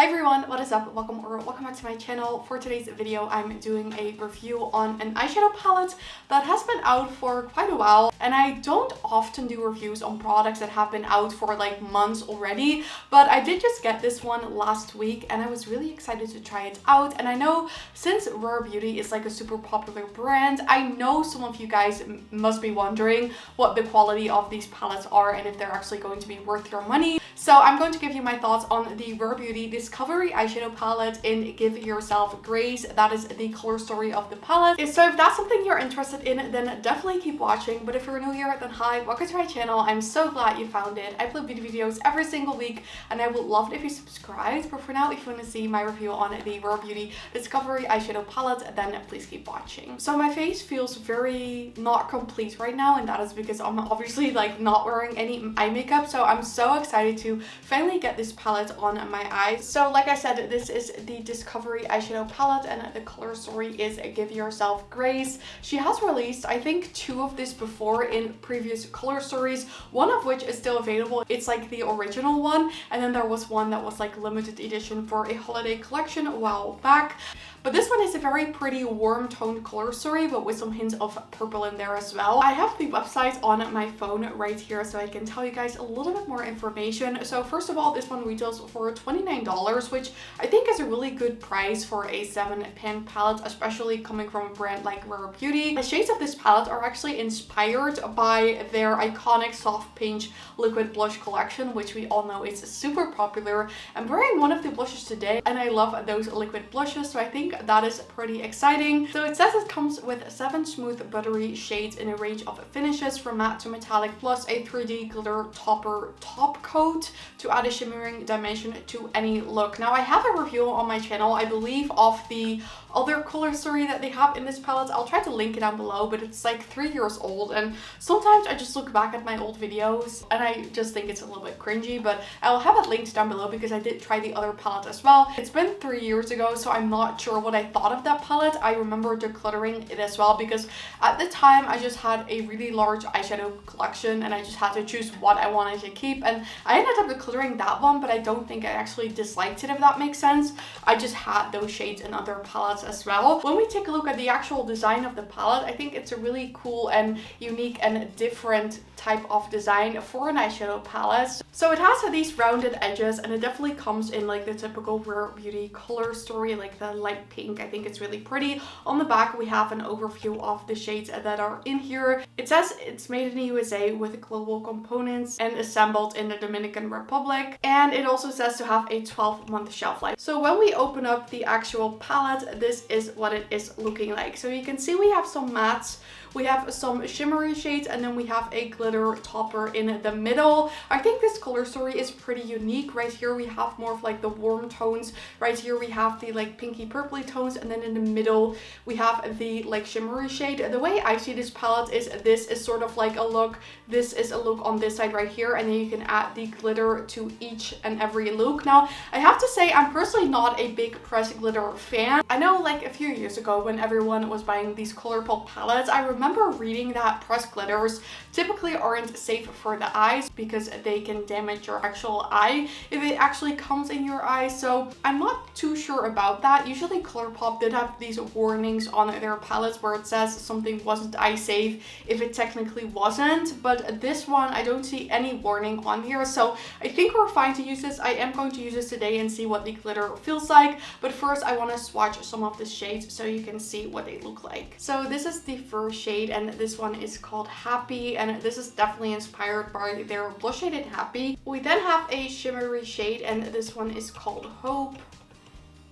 Hi everyone, what is up? Welcome back to my channel. For today's video, I'm doing a review on an eyeshadow palette that has been out for quite a while. And I don't often do reviews on products that have been out for like months already, but I did just get this one last week and I was really excited to try it out. And I know since Rare Beauty is like a super popular brand, I know some of you guys must be wondering what the quality of these palettes are and if they're actually going to be worth your money. So I'm going to give you my thoughts on the Rare Beauty Discovery eyeshadow palette in Give Yourself Grace. That is the color story of the palette. So if that's something you're interested in, then definitely keep watching. But if you're new here, then hi, welcome to my channel. I'm so glad you found it. I upload beauty videos every single week and I would love it if you subscribed. But for now, if you want to see my review on the Rare Beauty Discovery eyeshadow palette, then please keep watching. So my face feels very not complete right now, and that is because I'm obviously like not wearing any eye makeup. So I'm so excited to finally get this palette on my eyes. So like I said, this is the Discovery eyeshadow palette and the color story is Give Yourself Grace. She has released, I think, 2 of this before in previous color stories, one of which is still available. It's like the original one, and then there was one that was like limited edition for a holiday collection a while back. But this one is a very pretty warm toned color story, but with some hints of purple in there as well. I have the website on my phone right here so I can tell you guys a little bit more information. So first of all, this one retails for $29, which I think is a really good price for a 7-pan palette, especially coming from a brand like Rare Beauty. The shades of this palette are actually inspired by their iconic soft pink liquid blush collection, which we all know is super popular. I'm wearing one of the blushes today and I love those liquid blushes, so I think that is pretty exciting. So it says it comes with 7 smooth buttery shades in a range of finishes from matte to metallic, plus a 3D glitter topper top coat to add a shimmering dimension to any look. Now I have a review on my channel, I believe, of the other color story that they have in this palette. I'll try to link it down below, but it's like 3 years old and sometimes I just look back at my old videos and I just think it's a little bit cringy, but I'll have it linked down below because I did try the other palette as well. It's been 3 years ago, so I'm not sure what I thought of that palette. I remember decluttering it as well because at the time I just had a really large eyeshadow collection and I just had to choose what I wanted to keep, and I ended up decluttering that one, but I don't think I actually disliked it, if that makes sense. I just had those shades in other palettes as well. When we take a look at the actual design of the palette, I think it's a really cool and unique and different type of design for an eyeshadow palette. So it has these rounded edges and it definitely comes in like the typical Rare Beauty color story, like the light pink. I think it's really pretty. On the back we have an overview of the shades that are in here. It says it's made in the USA with global components and assembled in the Dominican Republic, and it also says to have a 12-month shelf life. So when we open up the actual palette, this is what it is looking like. So you can see we have some mattes, we have some shimmery shades, and then we have a glitter topper in the middle. I think this color story is pretty unique. Right here we have more of like the warm tones. Right here we have the like pinky purpley tones, and then in the middle we have the like shimmery shade. The way I see this palette is this is sort of like a look, this is a look on this side right here, and then you can add the glitter to each and every look. Now I have to say I'm personally not a big pressed glitter fan. I know like a few years ago when everyone was buying these Colourpop palettes, I remember reading that pressed glitters typically aren't safe for the eyes because they can damage your actual eye if it actually comes in your eye. So I'm not too sure about that. Usually Colourpop did have these warnings on their palettes where it says something wasn't eye safe if it technically wasn't, but this one I don't see any warning on here, so I think we're fine to use this. I am going to use this today and see what the glitter feels like, but first I want to swatch some of the shades so you can see what they look like. So this is the first shade and this one is called Happy, and this is definitely inspired by their blush shade in Happy. We then have a shimmery shade and this one is called Hope,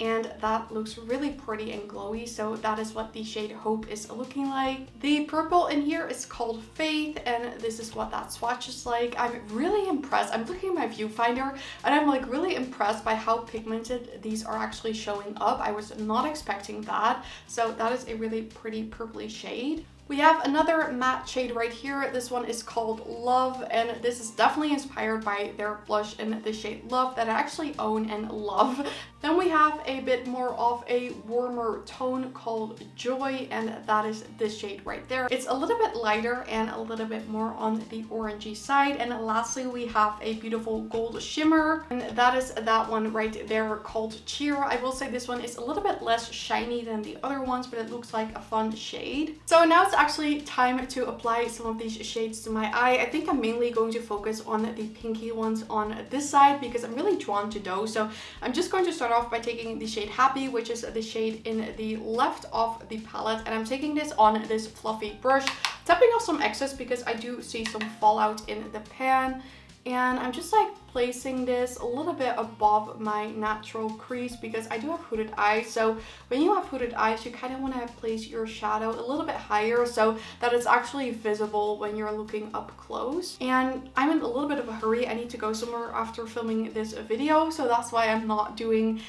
and that looks really pretty and glowy, so that is what the shade Hope is looking like. The purple in here is called Faith, and this is what that swatch is like. I'm really impressed. I'm looking at my viewfinder and I'm like really impressed by how pigmented these are actually showing up. I was not expecting that, so that is a really pretty purpley shade. We have another matte shade right here. This one is called Love, and this is definitely inspired by their blush in the shade Love that I actually own and love. Then we have a bit more of a warmer tone called Joy, and that is this shade right there. It's a little bit lighter and a little bit more on the orangey side. And lastly, we have a beautiful gold shimmer, and that is that one right there called Cheer. I will say this one is a little bit less shiny than the other ones, but it looks like a fun shade. So now it's actually time to apply some of these shades to my eye. I think I'm mainly going to focus on the pinky ones on this side because I'm really drawn to those. So I'm just going to start off by taking the shade Happy, which is the shade in the left of the palette, and I'm taking this on this fluffy brush, tapping off some excess because I do see some fallout in the pan. And I'm just like placing this a little bit above my natural crease because I do have hooded eyes. So when you have hooded eyes, you kind of want to place your shadow a little bit higher so that it's actually visible when you're looking up close. And I'm in a little bit of a hurry. I need to go somewhere after filming this video, so that's why I'm not doing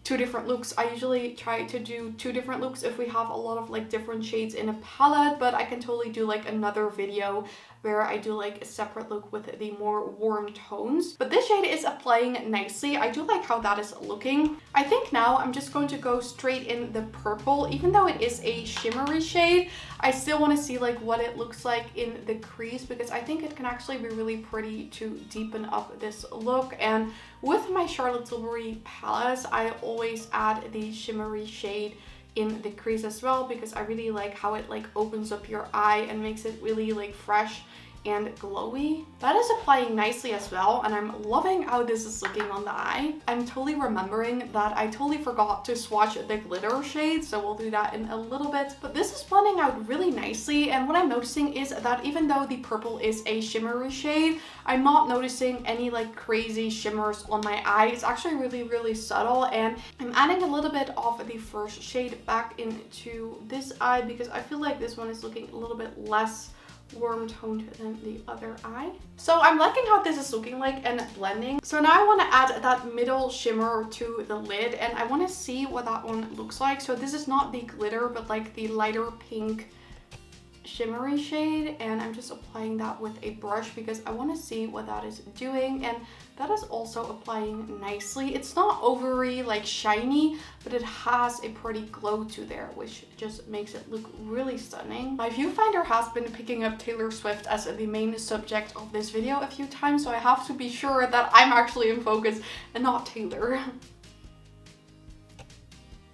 two different looks. I usually try to do two different looks if we have a lot of like different shades in a palette, but I can totally do like another video where I do like a separate look with the more warm tones. But this shade is applying nicely. I do like how that is looking. I think now I'm just going to go straight in the purple. Even though it is a shimmery shade, I still want to see like what it looks like in the crease because I think it can actually be really pretty to deepen up this look. And with my Charlotte Tilbury palettes, I always add the shimmery shade in the crease as well because I really like how it like opens up your eye and makes it really like fresh and glowy. That is applying nicely as well, and I'm loving how this is looking on the eye. I'm totally remembering that I totally forgot to swatch the glitter shade, so we'll do that in a little bit. But this is blending out really nicely, and what I'm noticing is that even though the purple is a shimmery shade, I'm not noticing any like crazy shimmers on my eye. It's actually really subtle, and I'm adding a little bit of the first shade back into this eye because I feel like this one is looking a little bit less warm toned than the other eye. So I'm liking how this is looking like and blending. So now I want to add that middle shimmer to the lid, and I want to see what that one looks like. So this is not the glitter, but like the lighter pink shimmery shade, and I'm just applying that with a brush because I want to see what that is doing, and that is also applying nicely. It's not overly like shiny, but it has a pretty glow to there, which just makes it look really stunning. My viewfinder has been picking up Taylor Swift as the main subject of this video a few times, so I have to be sure that I'm actually in focus and not Taylor.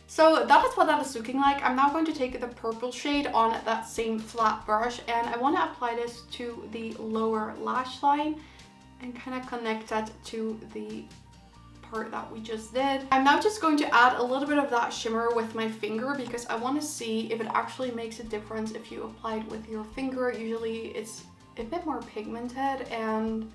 So that is what that is looking like. I'm now going to take the purple shade on that same flat brush, and I want to apply this to the lower lash line and kind of connect that to the part that we just did. I'm now just going to add a little bit of that shimmer with my finger because I want to see if it actually makes a difference if you apply it with your finger. Usually it's a bit more pigmented, and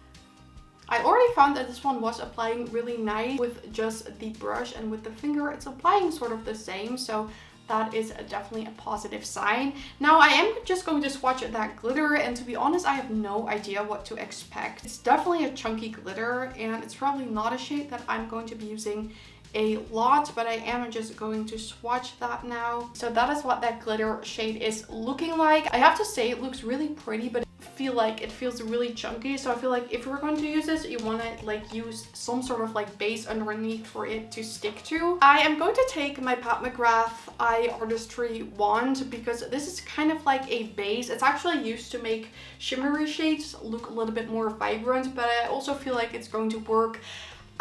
I already found that this one was applying really nice with just the brush, and with the finger it's applying sort of the same, so that is definitely a positive sign. Now I am just going to swatch that glitter, and to be honest I have no idea what to expect. It's definitely a chunky glitter, and it's probably not a shade that I'm going to be using a lot, but I am just going to swatch that now. So that is what that glitter shade is looking like. I have to say it looks really pretty, but feel like it feels really chunky, so I feel like if you're going to use this, you want to like use some sort of like base underneath for it to stick to. I am going to take my Pat McGrath Eye Artistry wand because this is kind of like a base. It's actually used to make shimmery shades look a little bit more vibrant, but I also feel like it's going to work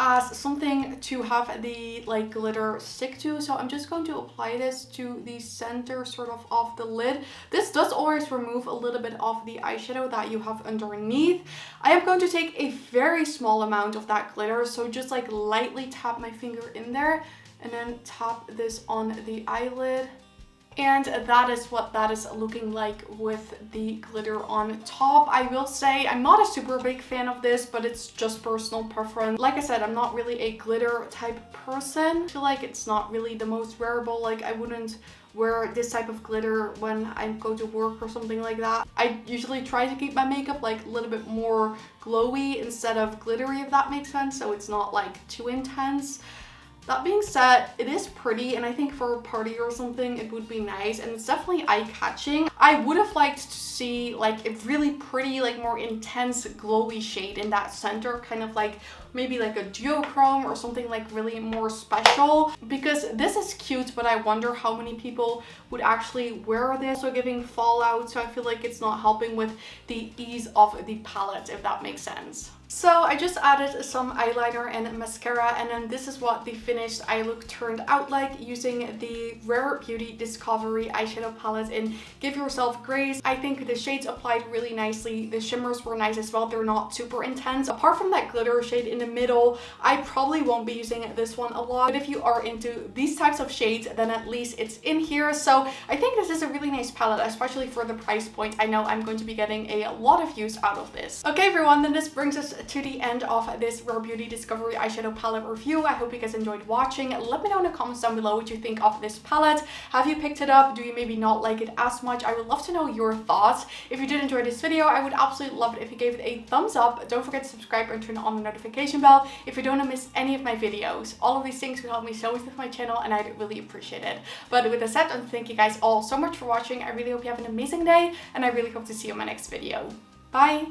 as something to have the like glitter stick to. So I'm just going to apply this to the center sort of the lid. This does always remove a little bit of the eyeshadow that you have underneath. I am going to take a very small amount of that glitter, so just like lightly tap my finger in there and then tap this on the eyelid. And that is what that is looking like with the glitter on top. I will say I'm not a super big fan of this, but it's just personal preference. Like I said, I'm not really a glitter type person. I feel like it's not really the most wearable. Like I wouldn't wear this type of glitter when I go to work or something like that. I usually try to keep my makeup like a little bit more glowy instead of glittery, if that makes sense, so it's not like too intense. That being said, it is pretty, and I think for a party or something it would be nice, and it's definitely eye-catching. I would have liked to see like a really pretty, like more intense glowy shade in that center, kind of like maybe like a duochrome or something like really more special, because this is cute, but I wonder how many people would actually wear this. So giving fallout, so I feel like it's not helping with the ease of the palette, if that makes sense. So I just added some eyeliner and mascara, and then this is what the finished eye look turned out like using the Rare Beauty Discovery eyeshadow palette in Give Yourself Grace. I think the shades applied really nicely. The shimmers were nice as well. They're not super intense. Apart from that glitter shade in the middle, I probably won't be using this one a lot. But if you are into these types of shades, then at least it's in here. So I think this is a really nice palette, especially for the price point. I know I'm going to be getting a lot of use out of this. Okay, everyone, then this brings us to the end of this Rare Beauty Discovery eyeshadow palette review. I hope you guys enjoyed watching. Let me know in the comments down below what you think of this palette. Have you picked it up? Do you maybe not like it as much? I would love to know your thoughts. If you did enjoy this video, I would absolutely love it if you gave it a thumbs up. Don't forget to subscribe and turn on the notification bell if you don't want to miss any of my videos. All of these things would help me so much with my channel, and I'd really appreciate it. But with that said, thank you guys all so much for watching. I really hope you have an amazing day, and I really hope to see you in my next video. Bye!